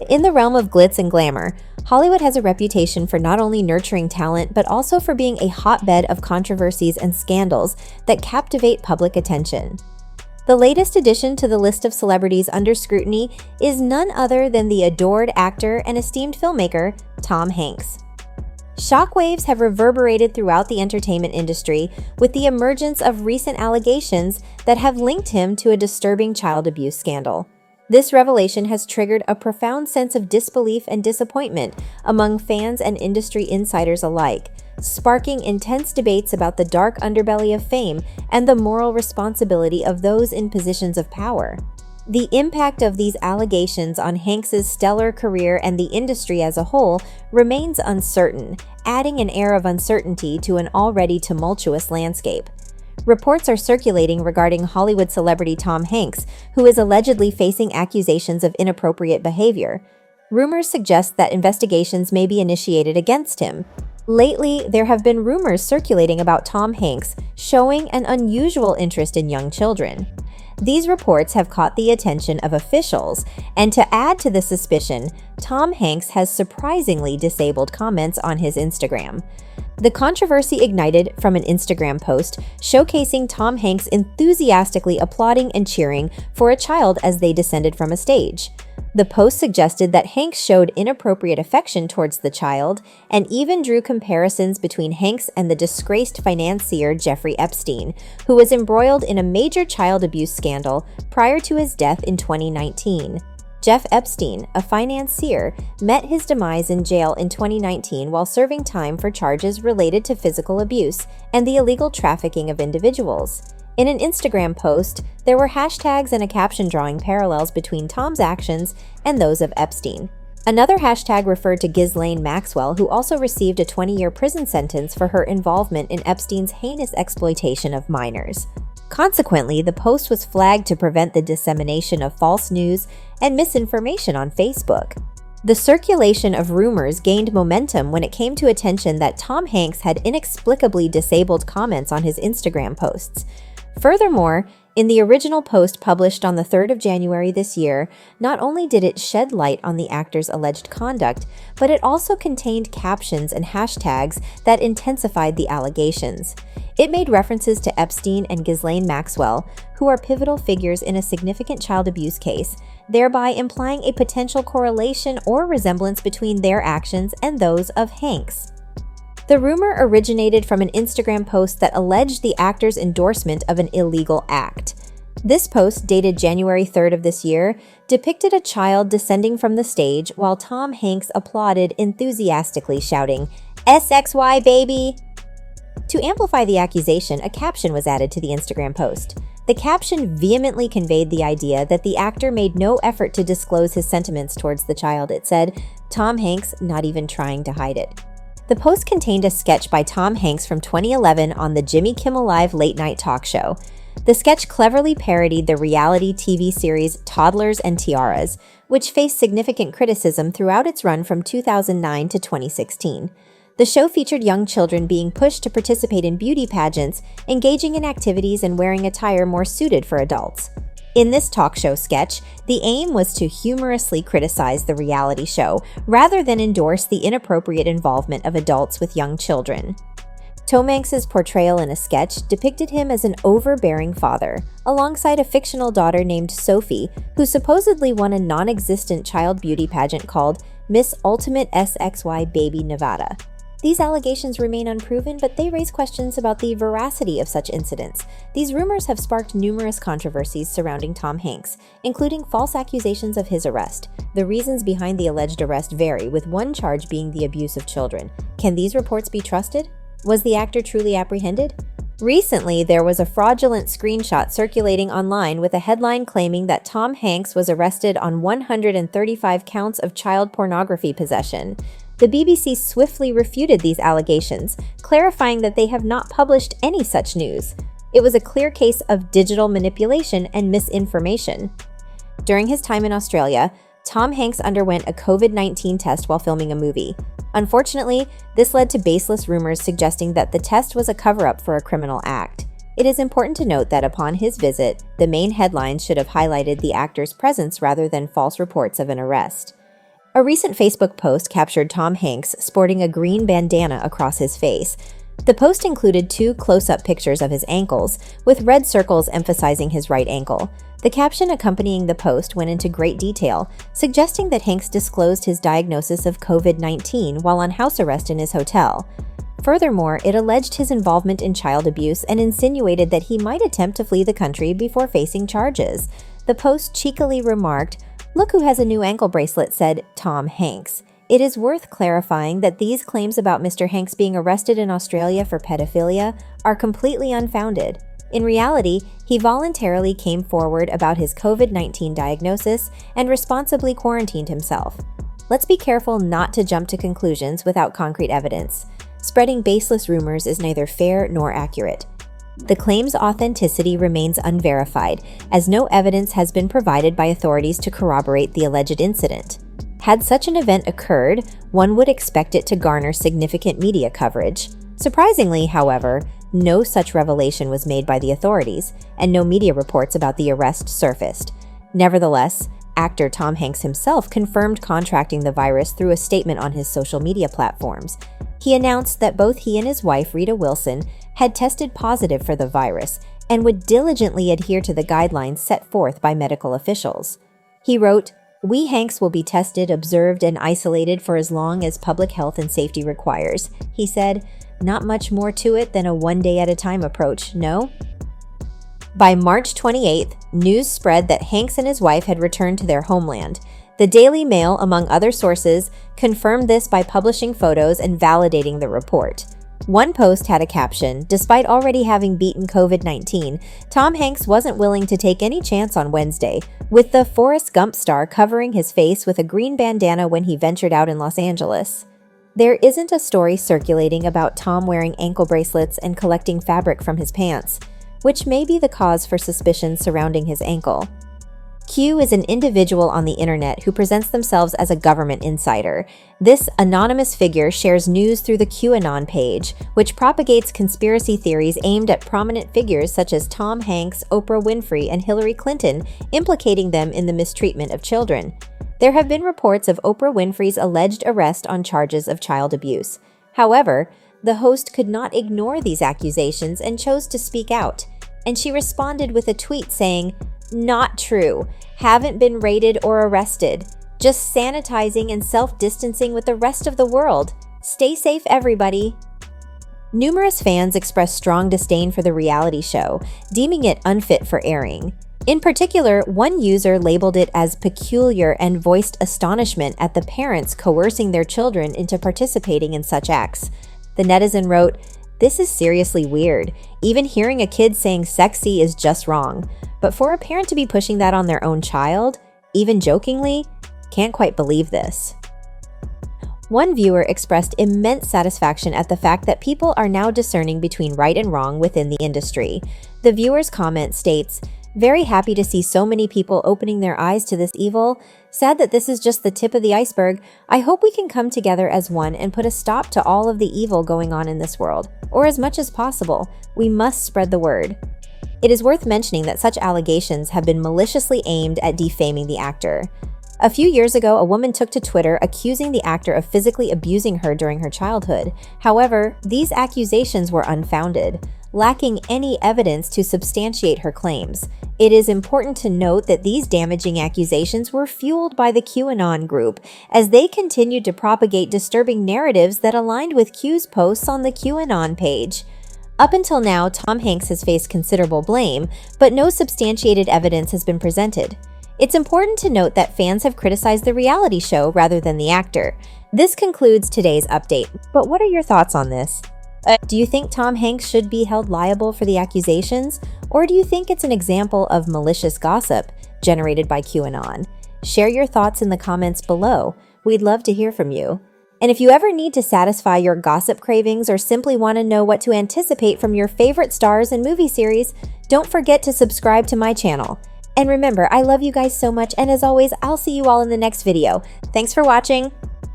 In the realm of glitz and glamour, Hollywood has a reputation for not only nurturing talent, but also for being a hotbed of controversies and scandals that captivate public attention. The latest addition to the list of celebrities under scrutiny is none other than the adored actor and esteemed filmmaker, Tom Hanks. Shockwaves have reverberated throughout the entertainment industry with the emergence of recent allegations that have linked him to a disturbing child abuse scandal. This revelation has triggered a profound sense of disbelief and disappointment among fans and industry insiders alike, sparking intense debates about the dark underbelly of fame and the moral responsibility of those in positions of power. The impact of these allegations on Hanks's stellar career and the industry as a whole remains uncertain, adding an air of uncertainty to an already tumultuous landscape. Reports are circulating regarding Hollywood celebrity Tom Hanks, who is allegedly facing accusations of inappropriate behavior. Rumors suggest that investigations may be initiated against him. Lately, there have been rumors circulating about Tom Hanks showing an unusual interest in young children. These reports have caught the attention of officials, and to add to the suspicion, Tom Hanks has surprisingly disabled comments on his Instagram. The controversy ignited from an Instagram post showcasing Tom Hanks enthusiastically applauding and cheering for a child as they descended from a stage. The post suggested that Hanks showed inappropriate affection towards the child and even drew comparisons between Hanks and the disgraced financier Jeffrey Epstein, who was embroiled in a major child abuse scandal prior to his death in 2019. Jeff Epstein, a financier, met his demise in jail in 2019 while serving time for charges related to physical abuse and the illegal trafficking of individuals. In an Instagram post, there were hashtags and a caption drawing parallels between Tom's actions and those of Epstein. Another hashtag referred to Ghislaine Maxwell, who also received a 20-year prison sentence for her involvement in Epstein's heinous exploitation of minors. Consequently, the post was flagged to prevent the dissemination of false news and misinformation on Facebook. The circulation of rumors gained momentum when it came to attention that Tom Hanks had inexplicably disabled comments on his Instagram posts. Furthermore, in the original post published on the 3rd of January this year, not only did it shed light on the actor's alleged conduct, but it also contained captions and hashtags that intensified the allegations. It made references to Epstein and Ghislaine Maxwell, who are pivotal figures in a significant child abuse case, thereby implying a potential correlation or resemblance between their actions and those of Hanks. The rumor originated from an Instagram post that alleged the actor's endorsement of an illegal act. This post, dated January 3rd of this year, depicted a child descending from the stage while Tom Hanks applauded enthusiastically, shouting, "SXY baby!" To amplify the accusation, a caption was added to the Instagram post. The caption vehemently conveyed the idea that the actor made no effort to disclose his sentiments towards the child. It said, "Tom Hanks not even trying to hide it." The post contained a sketch by Tom Hanks from 2011 on the Jimmy Kimmel Live late-night talk show. The sketch cleverly parodied the reality TV series Toddlers and Tiaras, which faced significant criticism throughout its run from 2009 to 2016. The show featured young children being pushed to participate in beauty pageants, engaging in activities and wearing attire more suited for adults. In this talk show sketch, the aim was to humorously criticize the reality show rather than endorse the inappropriate involvement of adults with young children. Tom Hanks's portrayal in a sketch depicted him as an overbearing father, alongside a fictional daughter named Sophie, who supposedly won a non-existent child beauty pageant called Miss Ultimate SXY Baby Nevada. These allegations remain unproven, but they raise questions about the veracity of such incidents. These rumors have sparked numerous controversies surrounding Tom Hanks, including false accusations of his arrest. The reasons behind the alleged arrest vary, with one charge being the abuse of children. Can these reports be trusted? Was the actor truly apprehended? Recently, there was a fraudulent screenshot circulating online with a headline claiming that Tom Hanks was arrested on 135 counts of child pornography possession. The BBC swiftly refuted these allegations, clarifying that they have not published any such news. It was a clear case of digital manipulation and misinformation. During his time in Australia, Tom Hanks underwent a COVID-19 test while filming a movie. Unfortunately, this led to baseless rumors suggesting that the test was a cover-up for a criminal act. It is important to note that upon his visit, the main headlines should have highlighted the actor's presence rather than false reports of an arrest. A recent Facebook post captured Tom Hanks sporting a green bandana across his face. The post included 2 close-up pictures of his ankles, with red circles emphasizing his right ankle. The caption accompanying the post went into great detail, suggesting that Hanks disclosed his diagnosis of COVID-19 while on house arrest in his hotel. Furthermore, it alleged his involvement in child abuse and insinuated that he might attempt to flee the country before facing charges. The post cheekily remarked, "Look who has a new ankle bracelet," said Tom Hanks. It is worth clarifying that these claims about Mr. Hanks being arrested in Australia for pedophilia are completely unfounded. In reality, he voluntarily came forward about his COVID-19 diagnosis and responsibly quarantined himself. Let's be careful not to jump to conclusions without concrete evidence. Spreading baseless rumors is neither fair nor accurate. The claim's authenticity remains unverified, as no evidence has been provided by authorities to corroborate the alleged incident. Had such an event occurred, one would expect it to garner significant media coverage. Surprisingly, however, no such revelation was made by the authorities, and no media reports about the arrest surfaced. Nevertheless, actor Tom Hanks himself confirmed contracting the virus through a statement on his social media platforms. He announced that both he and his wife, Rita Wilson, had tested positive for the virus and would diligently adhere to the guidelines set forth by medical officials. He wrote, "We Hanks will be tested, observed, and isolated for as long as public health and safety requires." He said, "Not much more to it than a one-day-at-a-time approach, no?" By March 28th, news spread that Hanks and his wife had returned to their homeland. The Daily Mail, among other sources, confirmed this by publishing photos and validating the report. One post had a caption, "Despite already having beaten COVID-19, Tom Hanks wasn't willing to take any chance on Wednesday, with the Forrest Gump star covering his face with a green bandana when he ventured out in Los Angeles." There isn't a story circulating about Tom wearing ankle bracelets and collecting fabric from his pants, which may be the cause for suspicions surrounding his ankle. Q is an individual on the internet who presents themselves as a government insider. This anonymous figure shares news through the QAnon page, which propagates conspiracy theories aimed at prominent figures such as Tom Hanks, Oprah Winfrey, and Hillary Clinton, implicating them in the mistreatment of children. There have been reports of Oprah Winfrey's alleged arrest on charges of child abuse. However, the host could not ignore these accusations and chose to speak out, and she responded with a tweet saying, "Not true. Haven't been raided or arrested. Just sanitizing and self-distancing with the rest of the world. Stay safe, everybody." Numerous fans expressed strong disdain for the reality show, deeming it unfit for airing. In particular, one user labeled it as peculiar and voiced astonishment at the parents coercing their children into participating in such acts. The netizen wrote, "This is seriously weird. Even hearing a kid saying sexy is just wrong. But for a parent to be pushing that on their own child, even jokingly, can't quite believe this." One viewer expressed immense satisfaction at the fact that people are now discerning between right and wrong within the industry. The viewer's comment states, "Very happy to see so many people opening their eyes to this evil. Sad that this is just the tip of the iceberg. I hope we can come together as one and put a stop to all of the evil going on in this world, or as much as possible. We must spread the word." It is worth mentioning that such allegations have been maliciously aimed at defaming the actor. A few years ago, a woman took to Twitter accusing the actor of physically abusing her during her childhood. However, these accusations were unfounded, lacking any evidence to substantiate her claims. It is important to note that these damaging accusations were fueled by the QAnon group, as they continued to propagate disturbing narratives that aligned with Q's posts on the QAnon page. Up until now, Tom Hanks has faced considerable blame, but no substantiated evidence has been presented. It's important to note that fans have criticized the reality show rather than the actor. This concludes today's update, but what are your thoughts on this? Do you think Tom Hanks should be held liable for the accusations, or do you think it's an example of malicious gossip generated by QAnon? Share your thoughts in the comments below. We'd love to hear from you. And if you ever need to satisfy your gossip cravings or simply want to know what to anticipate from your favorite stars and movie series, don't forget to subscribe to my channel. And remember, I love you guys so much, and as always, I'll see you all in the next video. Thanks for watching!